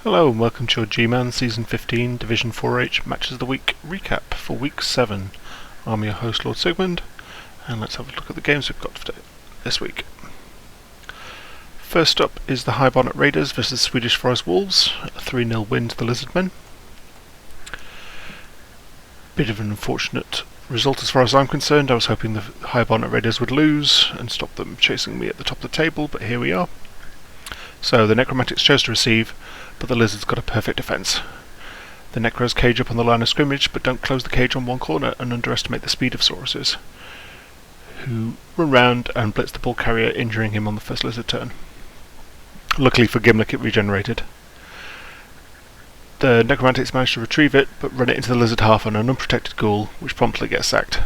Hello and welcome to your GMan Season 15 Division 4H Matches of the Week recap for Week 7. I'm your host Lord Sigmund, and let's have a look at the games we've got for this week. First up is the High Bonnet Raiders versus Swedish Forest Wolves, a 3-0 win to the Lizardmen. Bit of an unfortunate result as far as I'm concerned. I was hoping the High Bonnet Raiders would lose and stop them chasing me at the top of the table, but here we are. So the Necromantics chose to receive, but the Lizards got a perfect defence. The Necros cage up on the line of scrimmage, but don't close the cage on one corner and underestimate the speed of Sauruses, who run round and blitz the ball carrier, injuring him on the first Lizard turn. Luckily for Gimlick, it regenerated. The Necromantics managed to retrieve it, but run it into the Lizard half on an unprotected ghoul, which promptly gets sacked.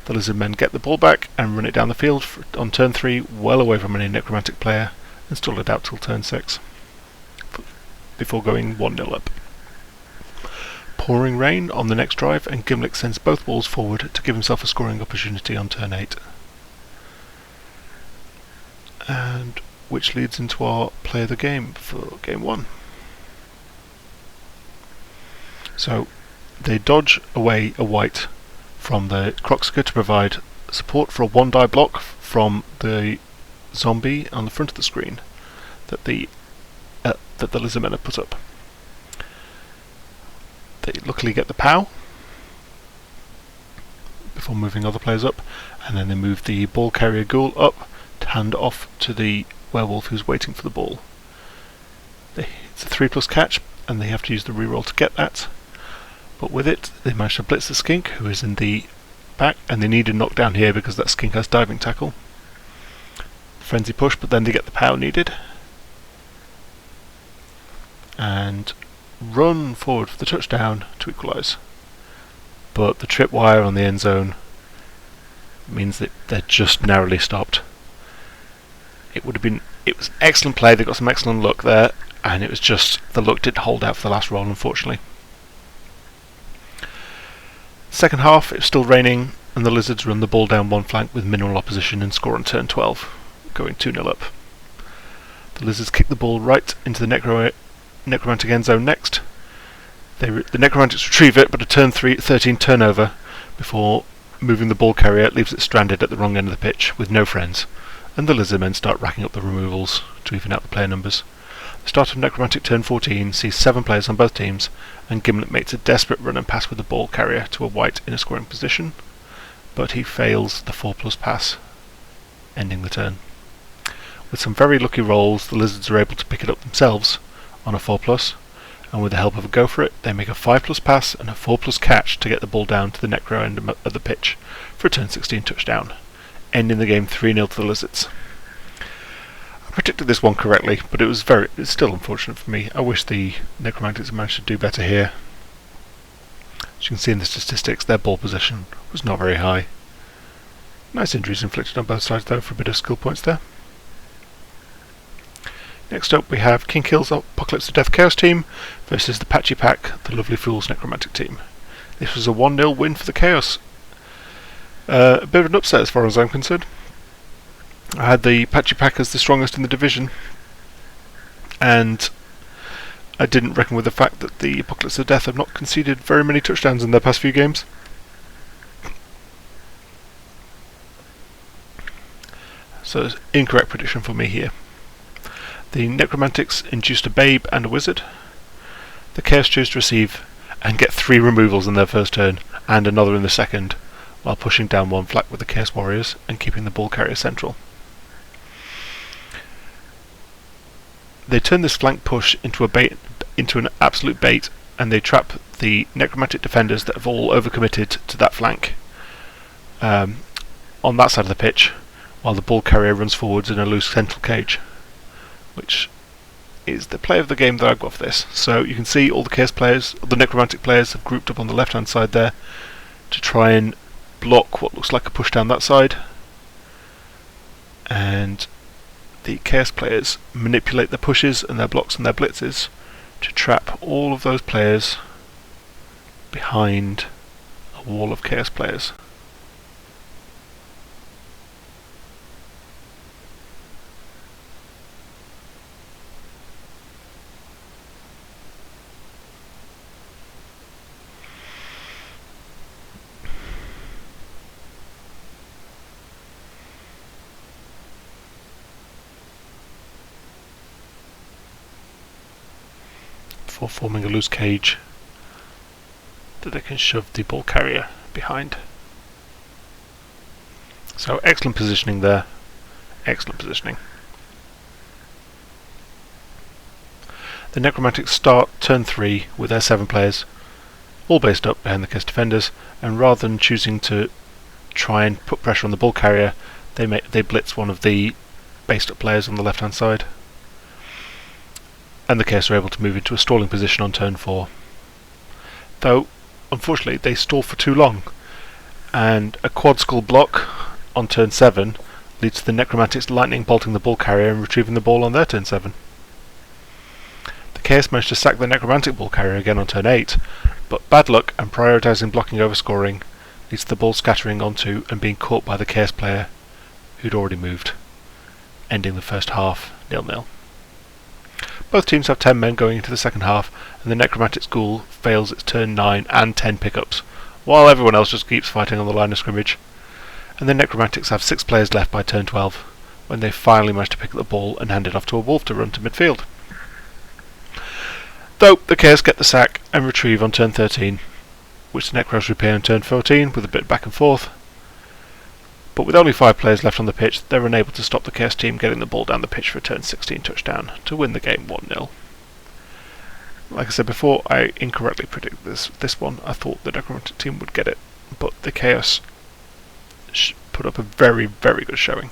The Lizard men get the ball back and run it down the field on turn 3, well away from any Necromantic player, and stall it out till turn 6, before going 1-0 up. Pouring rain on the next drive, and Gimlick sends both balls forward to give himself a scoring opportunity on turn 8. And which leads into our play of the game for game 1. So they dodge away a white from the Croxica to provide support for a 1-die block from the zombie on the front of the screen that the Lizardmen have put up. They luckily get the POW before moving other players up, and then they move the ball carrier ghoul up to hand off to the werewolf who's waiting for the ball. It's a 3+ catch, and they have to use the reroll to get that. But with it, they manage to blitz the skink, who is in the back, and they need a knockdown here because that skink has diving tackle. Frenzy push, but then they get the POW needed. And run forward for the touchdown to equalise. But the tripwire on the end zone means that they're just narrowly stopped. It was an excellent play, they got some excellent luck there, and it was just the luck didn't hold out for the last roll, unfortunately. Second half, it was still raining, and the Lizards run the ball down one flank with minimal opposition and score on turn 12, going 2-0 up. The Lizards kick the ball right into the Necromantic end zone next. The Necromantics retrieve it, but a turn 13 turnover before moving the ball carrier leaves it stranded at the wrong end of the pitch with no friends, and the Lizardmen start racking up the removals to even out the player numbers. The start of Necromantic turn 14 sees 7 players on both teams, and Gimlet makes a desperate run and pass with the ball carrier to a white in a scoring position, but he fails the 4+ pass, ending the turn. With some very lucky rolls, the Lizards are able to pick it up themselves on a 4+, and with the help of a go for it, they make a 5+ pass and a 4+ catch to get the ball down to the Necro end of the pitch for a turn 16 touchdown, ending the game 3-0 to the Lizards. I predicted this one correctly, but it's still unfortunate for me. I wish the Necromantics managed to do better here. As you can see in the statistics, their ball possession was not very high. Nice injuries inflicted on both sides though for a bit of skill points there. Next up we have King Kill's Apocalypse to Death Chaos team versus the Patchy Pack, the Lovely Fools Necromantic team. This was a 1-0 win for the Chaos. A bit of an upset as far as I'm concerned. I had the Patchy Pack as the strongest in the division, and I didn't reckon with the fact that the Apocalypse of Death have not conceded very many touchdowns in their past few games. So it's an incorrect prediction for me here. The Necromantics induced a Babe and a Wizard. The Chaos chose to receive and get 3 removals in their first turn and another in the second, while pushing down one flank with the Chaos Warriors and keeping the ball carrier central. They turn this flank push into an absolute bait, and they trap the Necromantic defenders that have all overcommitted to that flank on that side of the pitch, while the ball carrier runs forwards in a loose central cage, which is the play of the game that I've got for this. So you can see all the Chaos players, the Necromantic players have grouped up on the left hand side there to try and block what looks like a push down that side, and the Chaos players manipulate their pushes and their blocks and their blitzes to trap all of those players behind a wall of Chaos players. before forming a loose cage that they can shove the ball carrier behind. So excellent positioning there, excellent positioning. The Necromantics start turn 3 with their 7 players, all based up behind the Chaos defenders, and rather than choosing to try and put pressure on the ball carrier, they blitz one of the based up players on the left hand side, and the Chaos are able to move into a stalling position on turn 4. Though, unfortunately, they stall for too long, and a quad skull block on turn 7 leads to the Necromantics lightning bolting the ball carrier and retrieving the ball on their turn 7. The Chaos managed to sack the Necromantic ball carrier again on turn 8, but bad luck and prioritising blocking over scoring leads to the ball scattering onto and being caught by the Chaos player who'd already moved, ending the first half 0-0. Both teams have 10 men going into the second half, and the Necromantic School fails its turn 9 and 10 pickups, while everyone else just keeps fighting on the line of scrimmage. And the Necromantics have 6 players left by turn 12, when they finally manage to pick up the ball and hand it off to a Wolf to run to midfield. Though the Chaos get the sack and retrieve on turn 13, which the Necros repair on turn 14 with a bit back and forth. But with only 5 players left on the pitch, they're unable to stop the Chaos team getting the ball down the pitch for a turn 16 touchdown to win the game 1-0. Like I said before, I incorrectly predicted this one. I thought the Necromantic team would get it, but the Chaos put up a very, very good showing.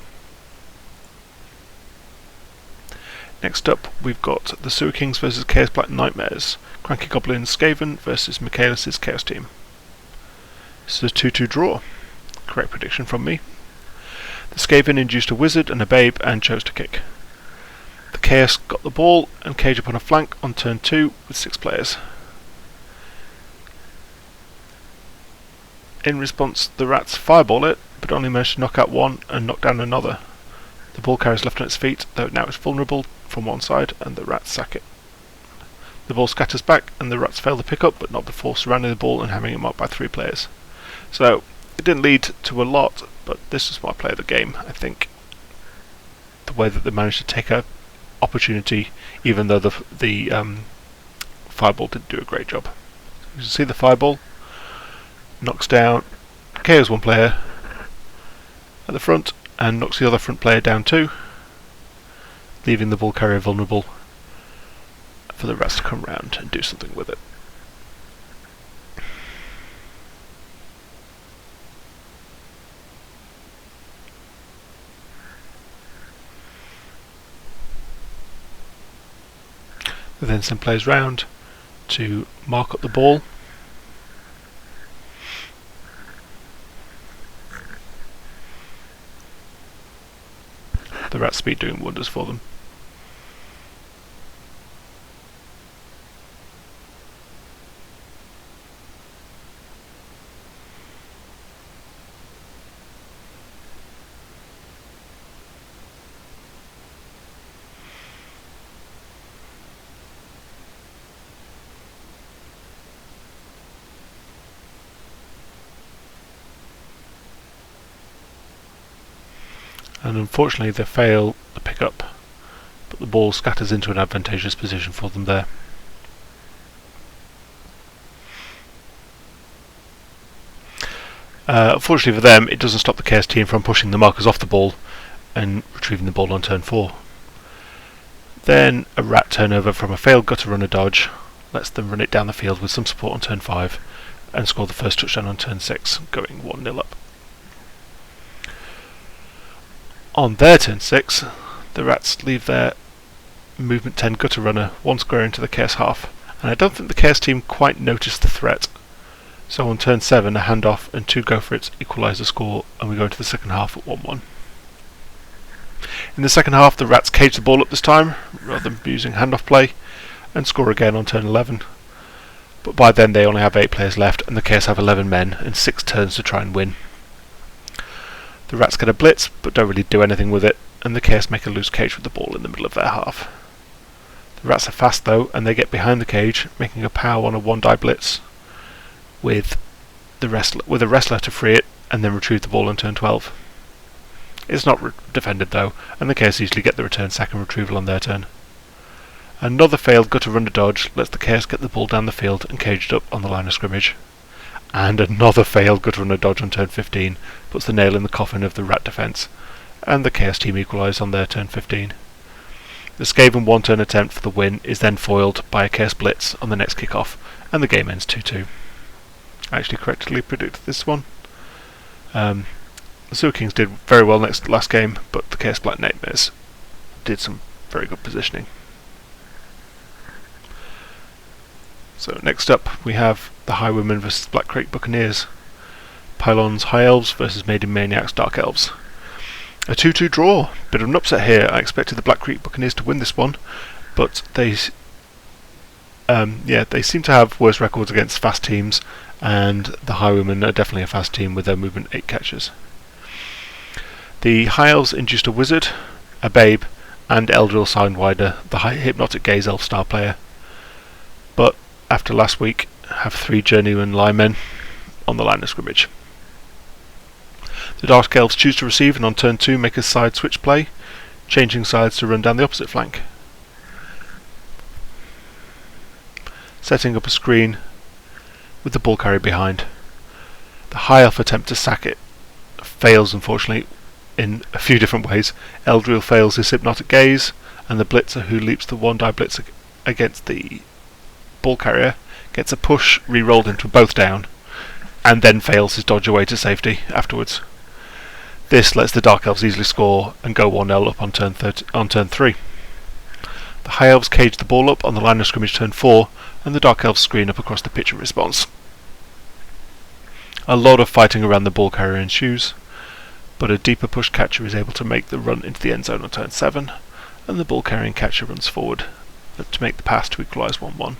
Next up, we've got the Sewer Kings versus Chaos Black Nightmares. Cranky Goblin Skaven versus Michaelis' Chaos team. This is a 2-2 draw. Correct prediction from me. The Skaven induced a wizard and a babe and chose to kick. The Chaos got the ball and cage upon a flank on turn 2 with 6 players. In response, the Rats fireball it, but only managed to knock out one and knock down another. The ball carrier is left on its feet, though now it's vulnerable from one side, and the Rats sack it. The ball scatters back, and the Rats fail to pick up, but not before surrounding the ball and having it marked by 3 players. So, it didn't lead to a lot, but this was my play of the game, I think. The way that they managed to take a opportunity, even though the fireball didn't do a great job. You can see the fireball knocks down, KOs one player at the front, and knocks the other front player down too, leaving the ball carrier vulnerable for the Rats to come round and do something with it. They then send players round to mark up the ball. The Rat speed doing wonders for them. And unfortunately they fail the pick-up, but the ball scatters into an advantageous position for them there. Unfortunately for them, it doesn't stop the Chaos team from pushing the markers off the ball and retrieving the ball on turn 4. Then a Rat turnover from a failed gutter runner dodge lets them run it down the field with some support on turn 5 and score the first touchdown on turn 6, going 1-0 up. On their turn 6, the Rats leave their movement 10 gutter runner 1 square into the Chaos half, and I don't think the Chaos team quite noticed the threat. So on turn 7, a handoff and 2 go for it equalise the score, and we go into the second half at 1-1. In the second half, the Rats cage the ball up this time, rather than using handoff play, and score again on turn 11. But by then they only have 8 players left, and the Chaos have 11 men and 6 turns to try and win. The Rats get a blitz, but don't really do anything with it, and the Chaos make a loose cage with the ball in the middle of their half. The Rats are fast though, and they get behind the cage, making a power on a 1-die blitz with a wrestler to free it, and then retrieve the ball on turn 12. It's not defended though, and the Chaos usually get the return sack and retrieval on their turn. Another failed gutter runner dodge lets the Chaos get the ball down the field and caged up on the line of scrimmage. And another failed gutter runner dodge on turn 15 puts the nail in the coffin of the Rat defence, and the Chaos team equalise on their turn 15. The Skaven one-turn attempt for the win is then foiled by a Chaos Blitz on the next kickoff, and the game ends 2-2. I actually correctly predicted this one. The Sewer Kings did very well last game, but the Chaos Black Nightmares did some very good positioning. So next up we have the Highwaymen vs Black Crate Buccaneers, Pylons High Elves vs Maiden Maniacs Dark Elves. A 2-2 draw. Bit of an upset here. I expected the Black Creek Buccaneers to win this one, but they seem to have worse records against fast teams, and the Highwaymen are definitely a fast team with their movement 8 catches. The High Elves induced a Wizard, a Babe, and Eldril Sidewinder, the Hypnotic Gaze Elf star player, but after last week have 3 Journeyman Linemen on the line of scrimmage. The Dark Elves choose to receive and on turn 2 make a side switch play, changing sides to run down the opposite flank. Setting up a screen with the ball carrier behind. The High Elf attempt to sack it fails, unfortunately, in a few different ways. Eldril fails his Hypnotic Gaze, and the Blitzer, who leaps the 1-die blitz against the ball carrier, gets a push re-rolled into both down, and then fails his dodge away to safety afterwards. This lets the Dark Elves easily score and go 1-0 up on turn 3. The High Elves cage the ball up on the line of scrimmage turn 4, and the Dark Elves screen up across the pitch in response. A lot of fighting around the ball carrier ensues, but a deeper push catcher is able to make the run into the end zone on turn 7, and the ball carrying catcher runs forward to make the pass to equalise 1-1.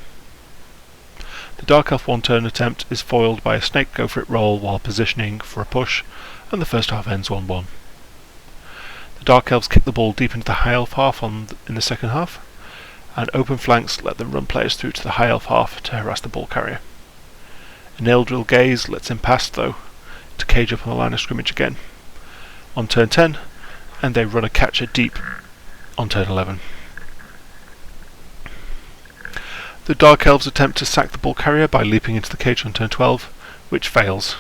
The Dark Elf one-turn attempt is foiled by a Snake Go For It roll while positioning for a push, and the first half ends 1-1. The Dark Elves kick the ball deep into the High Elf half in the second half, and open flanks let them run players through to the High Elf half to harass the ball carrier. An Eldril Gaze lets him pass, though, to cage up on the line of scrimmage again on turn 10, and they run a catcher deep on turn 11. The Dark Elves attempt to sack the ball carrier by leaping into the cage on turn 12, which fails.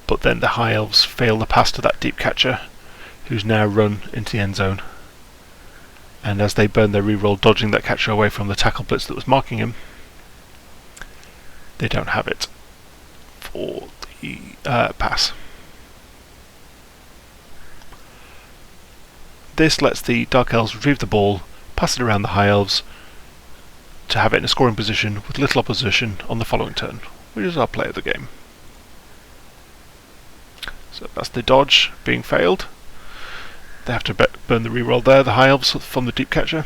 But then the High Elves fail the pass to that deep catcher, who's now run into the end zone. And as they burn their reroll dodging that catcher away from the tackle blitz that was marking him, they don't have it for the pass. This lets the Dark Elves retrieve the ball, pass it around the High Elves to have it in a scoring position with little opposition on the following turn, which is our play of the game. So that's the dodge being failed. They have to burn the reroll there, the High Elves, from the deep catcher.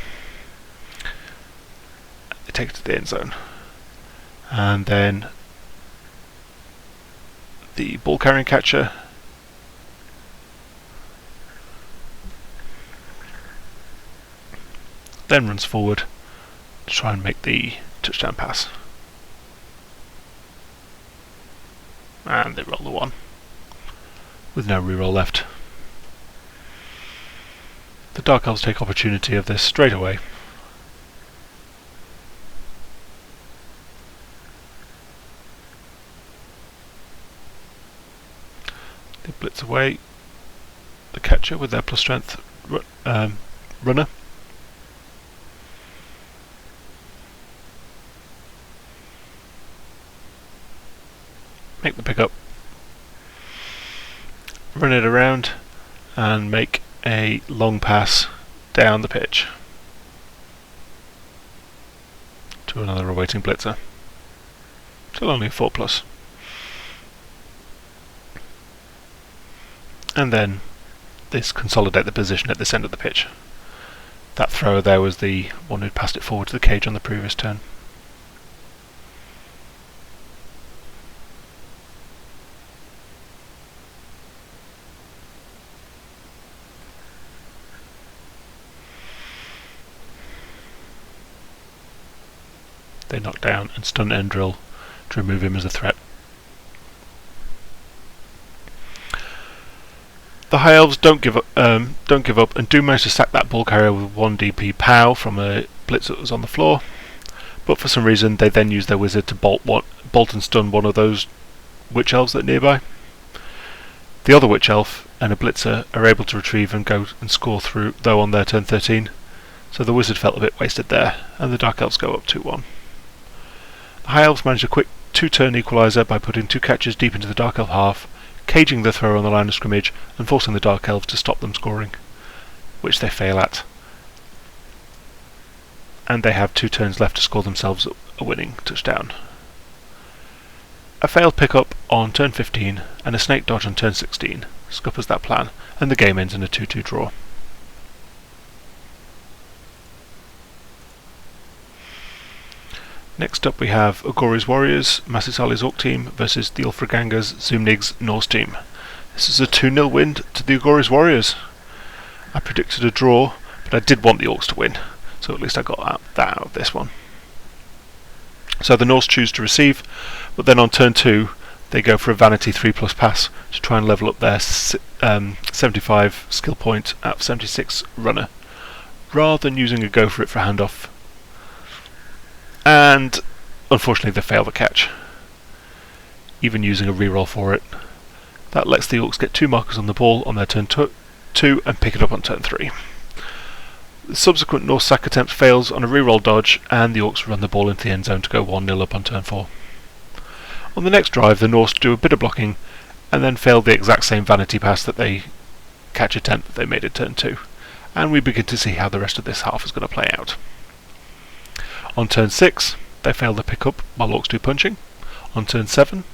They take it to the end zone. And then the ball carrying catcher then runs forward to try and make the touchdown pass. And they roll the 1 with no reroll left. The Dark Elves take opportunity of this straight away. They blitz away the catcher with their plus strength runner. Make the pickup, run it around, and make a long pass down the pitch to another awaiting blitzer. Still only a 4+. And then this consolidate the position at this end of the pitch. That thrower there was the one who'd passed it forward to the cage on the previous turn. They knock down and stun Endril to remove him as a threat. The High Elves don't give up and do manage to sack that ball carrier with 1 DP POW from a blitz that was on the floor, but for some reason they then use their wizard to bolt and stun one of those Witch Elves that are nearby. The other Witch Elf and a blitzer are able to retrieve and go and score through, though on their turn 13, so the wizard felt a bit wasted there, and the Dark Elves go up 2-1. The High Elves manage a quick 2-turn equaliser by putting 2 catchers deep into the Dark Elf half, caging the thrower on the line of scrimmage and forcing the Dark Elves to stop them scoring, which they fail at. And they have 2 turns left to score themselves a winning touchdown. A failed pickup on turn 15 and a snake dodge on turn 16 scuppers that plan, and the game ends in a 2-2 draw. Next up we have Agori's Warriors, Masisali's Orc team versus the Ulfraganga's Zumnig's Norse team. This is a 2-0 win to the Agori's Warriors. I predicted a draw, but I did want the Orcs to win, so at least I got that out of this one. So the Norse choose to receive, but then on turn 2 they go for a vanity 3+ pass to try and level up their 75 skill point out of 76 runner, rather than using a go for it for a handoff. And unfortunately they fail the catch, even using a reroll for it. That lets the Orcs get 2 markers on the ball on their turn 2 and pick it up on turn 3. The subsequent Norse sack attempt fails on a reroll dodge, and the Orcs run the ball into the end zone to go 1-0 up on turn 4. On the next drive the Norse do a bit of blocking and then fail the exact same vanity pass that they catch attempt that they made at turn 2, and we begin to see how the rest of this half is going to play out. On turn 6 they fail the pickup while Orcs do punching. On turn 7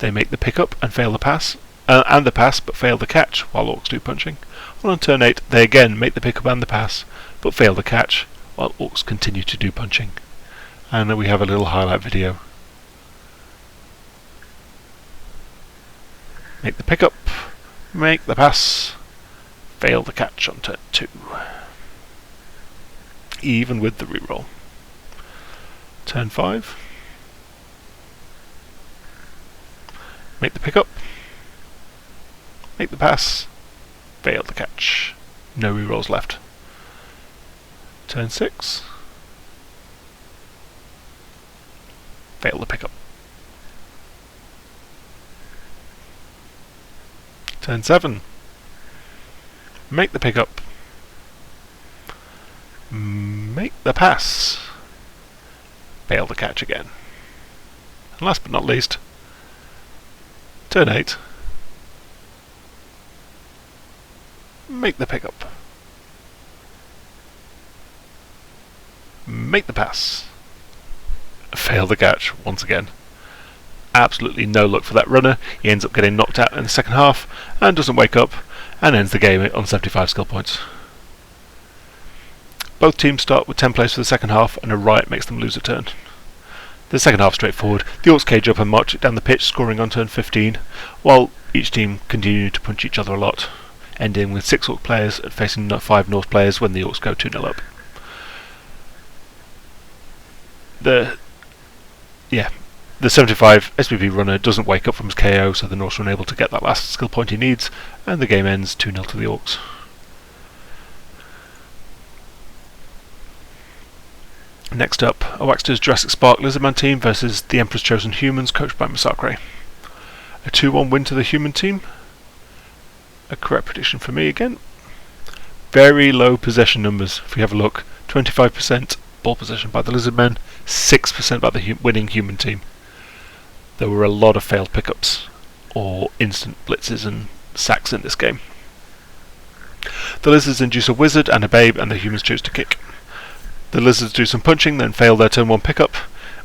they make the pickup and fail the pass, but fail the catch while Orcs do punching. And on turn 8 they again make the pickup and the pass but fail the catch while Orcs continue to do punching. And we have a little highlight video. Make the pickup, make the pass, fail the catch on turn 2. Even with the reroll. Turn 5. Make the pickup, make the pass, fail the catch. No rerolls left. Turn 6. Fail the pickup. Turn 7. Make the pickup. Make the pass. Fail the catch again. And last but not least, turn 8. Make the pickup. Make the pass. Fail the catch once again. Absolutely no luck for that runner. He ends up getting knocked out in the second half and doesn't wake up, and ends the game on 75 skill points. Both teams start with 10 plays for the second half, and a riot makes them lose a turn. The second half straightforward. The Orcs cage up and march it down the pitch, scoring on turn 15, while each team continued to punch each other a lot, ending with 6 Orc players facing 5 Norse players when the Orcs go 2-0 up. The 75 SPP runner doesn't wake up from his KO, so the Norse are unable to get that last skill point he needs, and the game ends 2-0 to the Orcs. Next up, Awaxter's Jurassic Spark Lizardman team versus the Emperor's Chosen Humans, coached by Masakre. A 2-1 win to the human team. A correct prediction for me again. Very low possession numbers, if we have a look. 25% ball possession by the Lizardmen, 6% by the winning human team. There were a lot of failed pickups, or instant blitzes and sacks in this game. The Lizards induce a wizard and a babe, and the humans choose to kick. The Lizards do some punching, then fail their turn 1 pickup,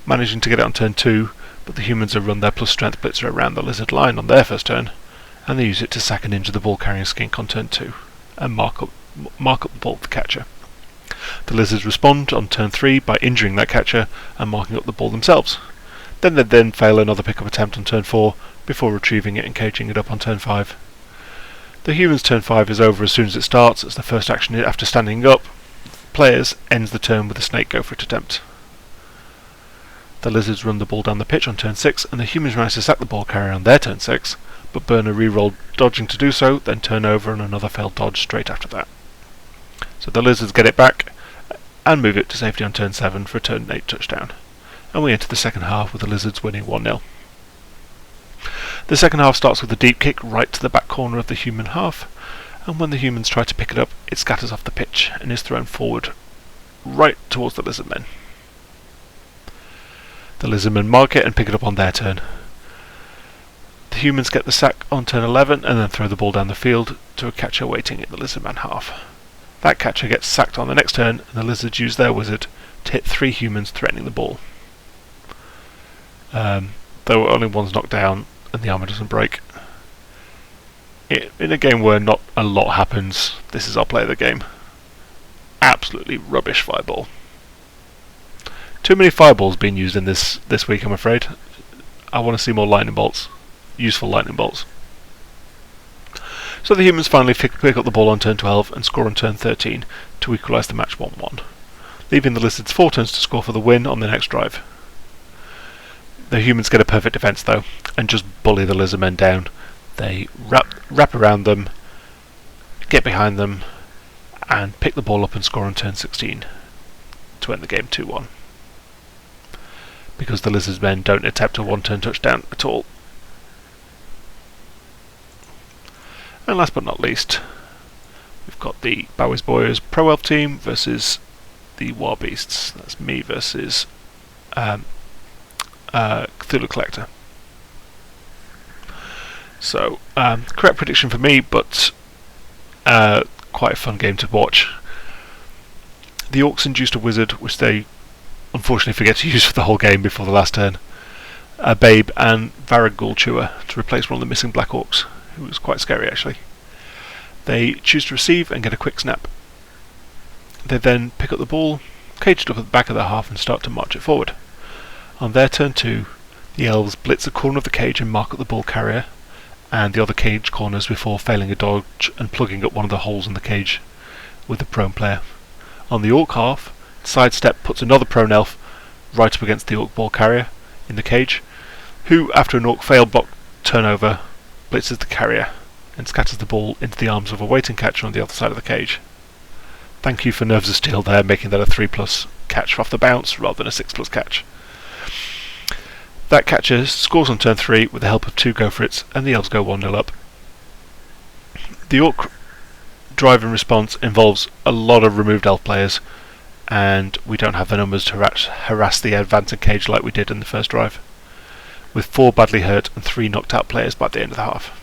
managing to get it on turn 2, but the humans have run their plus strength blitzer around the lizard line on their first turn, and they use it to sack and injure the ball carrying skink on turn 2, and mark up the ball with the catcher. The Lizards respond on turn 3 by injuring that catcher and marking up the ball themselves. They then fail another pickup attempt on turn 4 before retrieving it and caging it up on turn 5. The humans' turn 5 is over as soon as it starts, as the first action after standing up players ends the turn with a snake go for it attempt. The Lizards run the ball down the pitch on turn 6, and the humans manage to sack the ball carrier on their turn 6, but burn a reroll dodging to do so, then turn over and another failed dodge straight after that. So the lizards get it back and move it to safety on turn 7 for a turn 8 touchdown. And we enter the second half with the lizards winning 1-0. The second half starts with a deep kick right to the back corner of the human half, and when the humans try to pick it up, it scatters off the pitch and is thrown forward right towards the lizard men. The lizard men mark it and pick it up on their turn. The humans get the sack on turn 11 and then throw the ball down the field to a catcher waiting in the lizard man half. That catcher gets sacked on the next turn, and the lizards use their wizard to hit 3 humans threatening the ball. Though only one's knocked down and the armor doesn't break. In a game where not a lot happens, this is our play of the game. Absolutely rubbish fireball. Too many fireballs being used in this week, I'm afraid. I want to see more lightning bolts. Useful lightning bolts. So the humans finally pick up the ball on turn 12 and score on turn 13 to equalise the match 1-1, leaving the lizards 4 turns to score for the win on the next drive. The humans get a perfect defence though, and just bully the lizard men down. They wrap around them, get behind them, and pick the ball up and score on turn 16 to end the game 2-1. Because the lizard men don't attempt a 1-turn touchdown at all. And last but not least, we've got the Bowie's Boys Pro Elf team versus the War Beasts. That's me versus Cthulhu Collector. So, correct prediction for me, but quite a fun game to watch. The Orcs induced a wizard, which they unfortunately forget to use for the whole game before the last turn. A Babe and Varagul Chewer to replace one of the missing Black Orcs, who was quite scary actually. They choose to receive and get a quick snap. They then pick up the ball, caged up at the back of their half, and start to march it forward. On their turn 2, the elves blitz a corner of the cage and mark up the ball carrier and the other cage corners before failing a dodge and plugging up one of the holes in the cage with the prone player. On the orc half, sidestep puts another prone elf right up against the orc ball carrier in the cage, who, after an orc failed block turnover, blitzes the carrier and scatters the ball into the arms of a waiting catcher on the other side of the cage. Thank you for Nerves of Steel there, making that a 3+ catch off the bounce rather than a 6+ catch. That catcher scores on turn 3 with the help of 2 go-for-its, and the elves go 1-0 up. The orc drive and response involves a lot of removed elf players, and we don't have the numbers to harass the advancing cage like we did in the first drive, with 4 badly hurt and 3 knocked out players by the end of the half.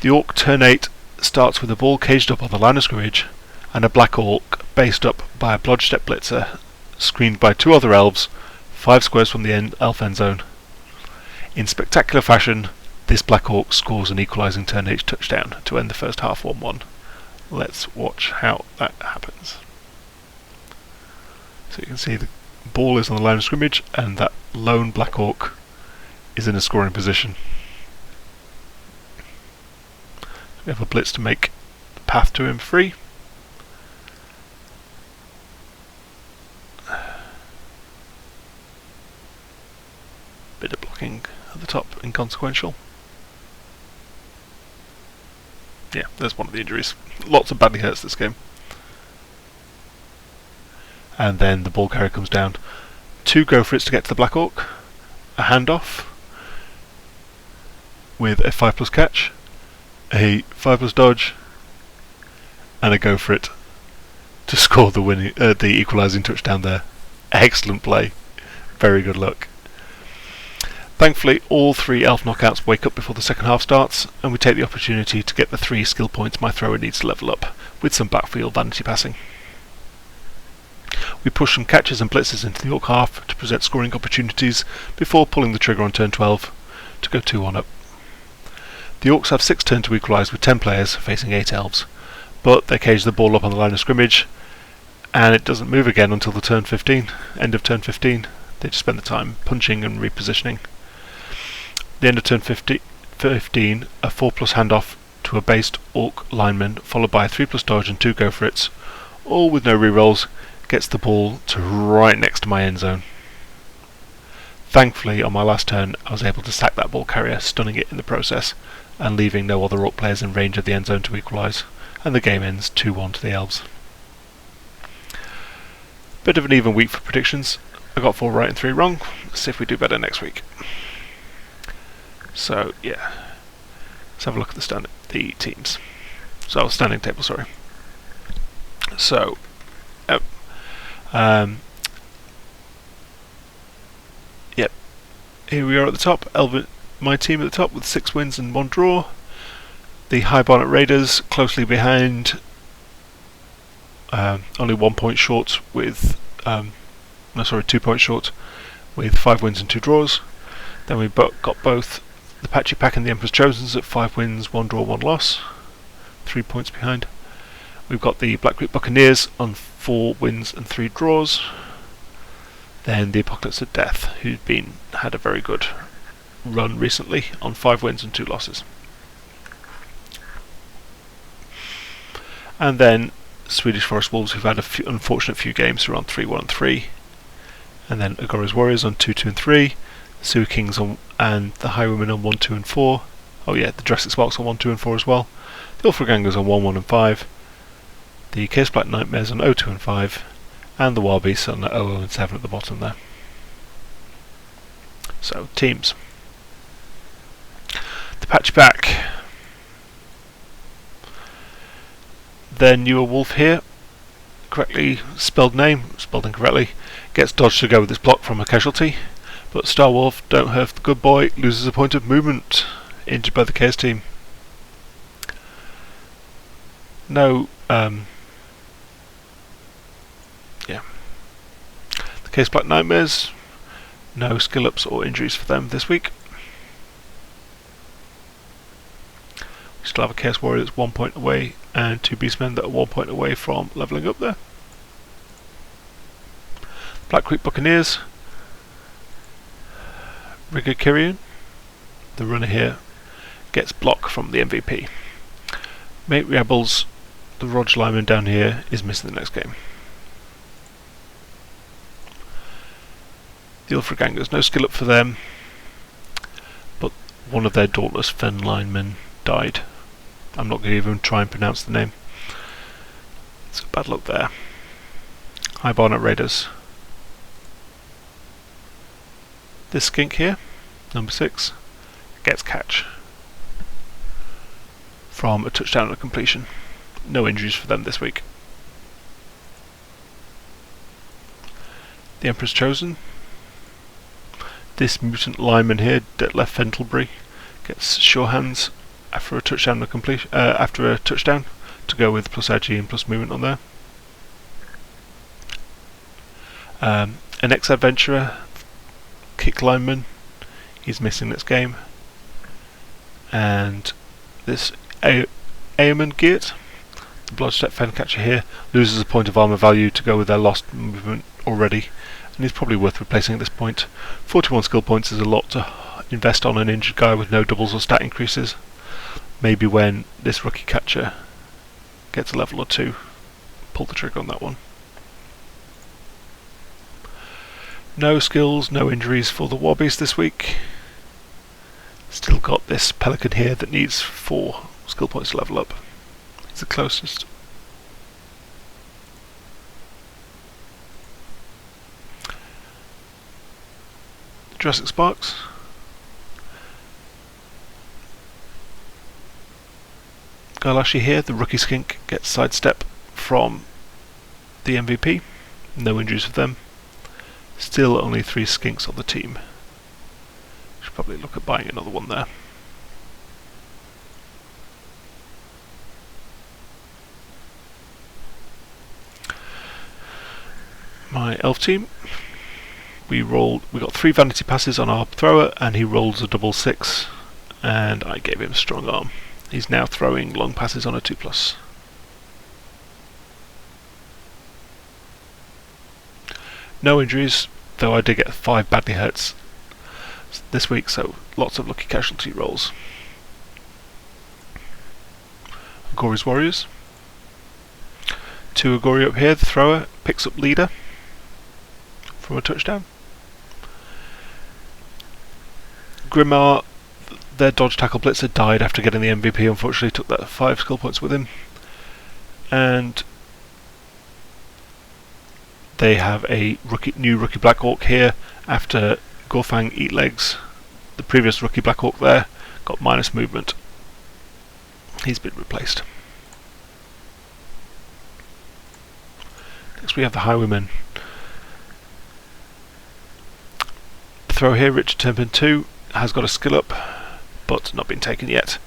The orc turn 8 starts with the ball caged up on the line of scrimmage, and a black orc based up by a blodge step blitzer, screened by 2 other elves, 5 squares from the elf end zone. In spectacular fashion, this black orc scores an equalising turn 8 touchdown to end the first half 1-1. Let's watch how that happens. So you can see the ball is on the line of scrimmage and that lone black orc is in a scoring position. We have a blitz to make the path to him free. Bit of blocking at the top, inconsequential. Yeah, there's one of the injuries. Lots of badly hurts this game. And then the ball carrier comes down. 2 go-for-its to get to the black orc. A handoff with a 5+ catch, a 5+ dodge, and a go-for-it to score the winning, the equalising touchdown there. Excellent play. Very good luck. Thankfully, all 3 elf knockouts wake up before the second half starts, and we take the opportunity to get the 3 skill points my thrower needs to level up, with some backfield vanity passing. We push some catches and blitzes into the orc half to present scoring opportunities before pulling the trigger on turn 12 to go 2-1 up. The orcs have 6 turns to equalise with 10 players facing 8 elves, but they cage the ball up on the line of scrimmage, and it doesn't move again until the turn 15, end of turn 15. They just spend the time punching and repositioning. The end of turn 15, a 4+ handoff to a based orc lineman, followed by a 3+ dodge and 2 go-for-its, all with no rerolls, gets the ball to right next to my end zone. Thankfully, on my last turn, I was able to sack that ball carrier, stunning it in the process, and leaving no other Orc players in range of the end zone to equalise, and the game ends 2-1 to the Elves. Bit of an even week for predictions. I got 4 right and 3 wrong. Let's see if we do better next week. So, yeah. Let's have a look at the teams. So, standing table, sorry. So, yep. Here we are at the top. My team at the top with 6 wins and 1 draw. The High Barnet Raiders closely behind, only 1 point short with, 2 points short with 5 wins and 2 draws. Then we got both the Patchy Pack and the Emperor's Chosens at 5 wins, 1 draw, 1 loss, 3 points behind. We've got the Black Creek Buccaneers on 4 wins and 3 draws. Then the Apocalypse of Death, who'd had a very good run recently on 5 wins and 2 losses. And then Swedish Forest Wolves, who've had a unfortunate few games, who are on 3-1 and 3. And then Agori's Warriors on 2-2 and 3. The Sewer Kings and the Highwaymen on 1-2 and 4. Oh yeah, the Jurassic Sparks on 1-2 and 4 as well. The Ulfra Gangers on 1-1 and 5. The Chaos Black Nightmares on 0-2 and 5. And the Wild Beasts on 0-0 and 7 at the bottom there. So, teams. The Patchy Pack. Their newer wolf here, correctly spelled name, spelled incorrectly, gets dodged to go with this block from a casualty, but Star Wolf, Don't Hurt the Good Boy, loses a point of movement, injured by the Chaos team. No, yeah. The Chaos Black Nightmares, no skill ups or injuries for them this week. We still have a Chaos Warrior that's 1 point away, and 2 Beastmen that are 1 point away from levelling up there. Black Creek Buccaneers, Rigger Kyrian, the runner here, gets block from the MVP. Mate Rebels, the Roger Lyman down here, is missing the next game. The Ulfra Gangers, no skill up for them, but one of their Dauntless Fen linemen died. I'm not going to even try and pronounce the name. So bad luck there. High Barnet Raiders. This skink here, number 6, gets catch from a touchdown and a completion. No injuries for them this week. The Emperor's Chosen. This mutant lineman here, Detlef Fentelbury, gets sure hands after a touchdown to go with plus RG and plus movement on there. An ex-adventurer, kick lineman, he's missing this game. And this Eamon Geert, the Bloodstep Fencatcher here, loses a point of armour value to go with their lost movement already, and he's probably worth replacing at this point. 41 skill points is a lot to invest on an injured guy with no doubles or stat increases. Maybe when this rookie catcher gets a level or 2, pull the trigger on that one. No skills, no injuries for the Wobbies this week. Still got this Pelican here that needs 4 skill points to level up. It's the closest. Jurassic Sparks. Galashi here, the rookie skink, gets sidestep from the MVP. No injuries for them. Still only 3 skinks on the team. Should probably look at buying another one there. My elf team. We got 3 vanity passes on our thrower, and he rolls a double 6, and I gave him strong arm. He's now throwing long passes on a 2+. No injuries, though I did get 5 badly hurts this week, so lots of lucky casualty rolls. Agori's Warriors. 2 Agori up here, the thrower picks up leader from a touchdown. Grimmar, their dodge tackle blitzer died after getting the MVP, unfortunately took that 5 skill points with him. And they have a new rookie Black Orc here after Gorfang Eat Legs. The previous rookie Black Orc there got minus movement. He's been replaced. Next we have the Highwaymen. The throw here, Richard Turpin 2, has got a skill up, but not been taken yet.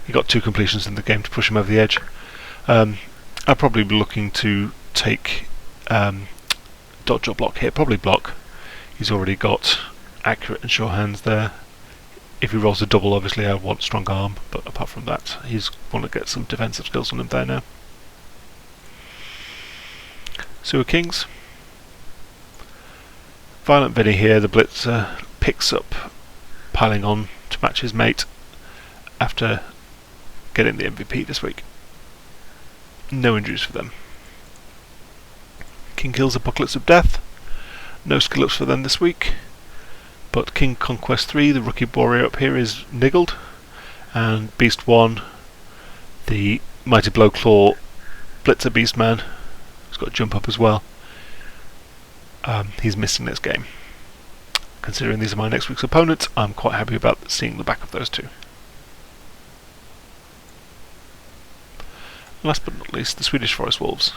He got 2 completions in the game to push him over the edge. I'll probably be looking to take dodge or block here, probably block. He's already got accurate and sure hands there. If he rolls a double, obviously I want strong arm, but apart from that, he's going to get some defensive skills on him there now. Sewer Kings. Violent Vinny here, the blitzer picks up, piling on to match his mate after getting the MVP this week. No injuries for them. King Kills Apocalypse of Death. No skill ups for them this week. But King Conquest 3, the rookie warrior up here, is niggled. And Beast 1, the Mighty Blow Claw Blitzer Beastman, has got jump up as well. He's missing this game. Considering these are my next week's opponents, I'm quite happy about seeing the back of those two. Last but not least, the Swedish Forest Wolves.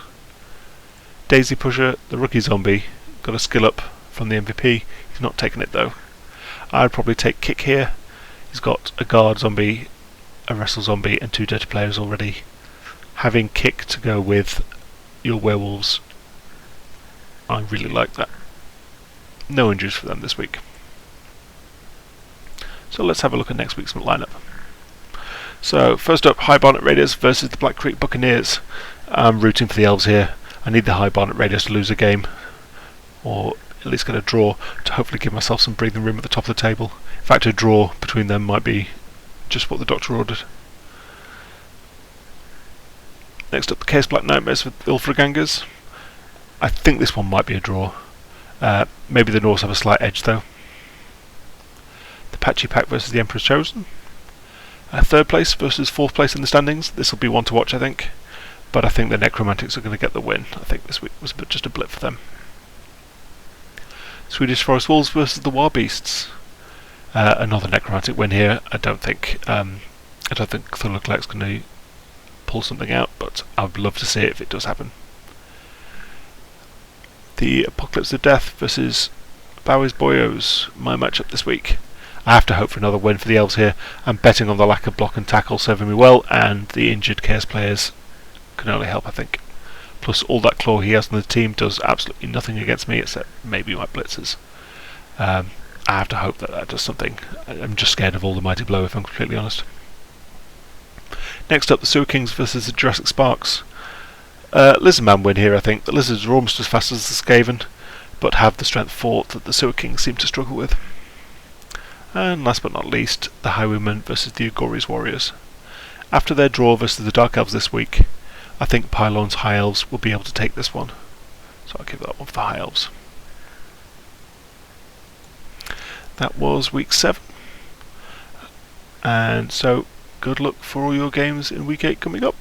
Daisy Pusher, the rookie zombie, got a skill up from the MVP. He's not taken it though. I'd probably take Kick here. He's got a guard zombie, a wrestle zombie, and 2 dirty players already. Having Kick to go with your werewolves, I really like that. No injuries for them this week. So let's have a look at next week's lineup. So first up, High Barnet Raiders versus the Black Creek Buccaneers. I'm rooting for the Elves here. I need the High Barnet Raiders to lose a game, or at least get a draw, to hopefully give myself some breathing room at the top of the table. In fact, a draw between them might be just what the doctor ordered. Next up, the Chaos Black Nightmares with Ulfragangers. I think this one might be a draw. Maybe the Norse have a slight edge though. The Patchy Pack versus the Emperor's Chosen. Third place versus fourth place in the standings. This will be one to watch, I think. But I think the Necromantics are going to get the win. I think this week was just a blip for them. Swedish Forest Wolves versus the War Beasts. Another Necromantic win here. I don't think Thulakleck's going to pull something out, but I'd love to see it if it does happen. The Apocalypse of Death versus Bowie's Boyos, my matchup this week. I have to hope for another win for the Elves here. I'm betting on the lack of block and tackle serving me well, and the injured Chaos players can only help, I think. Plus all that claw he has on the team does absolutely nothing against me except maybe my blitzers. I have to hope that does something. I'm just scared of all the Mighty Blow, if I'm completely honest. Next up, the Sewer Kings versus the Jurassic Sparks. Lizardman win here, I think. The Lizards are almost as fast as the Skaven, but have the strength 4 that the Sewer Kings seem to struggle with. And last but not least, the Highwaymen versus the Ugoris Warriors. After their draw versus the Dark Elves this week, I think Pylon's High Elves will be able to take this one. So I'll give that one for the High Elves. That was week 7. And so, good luck for all your games in week 8 coming up.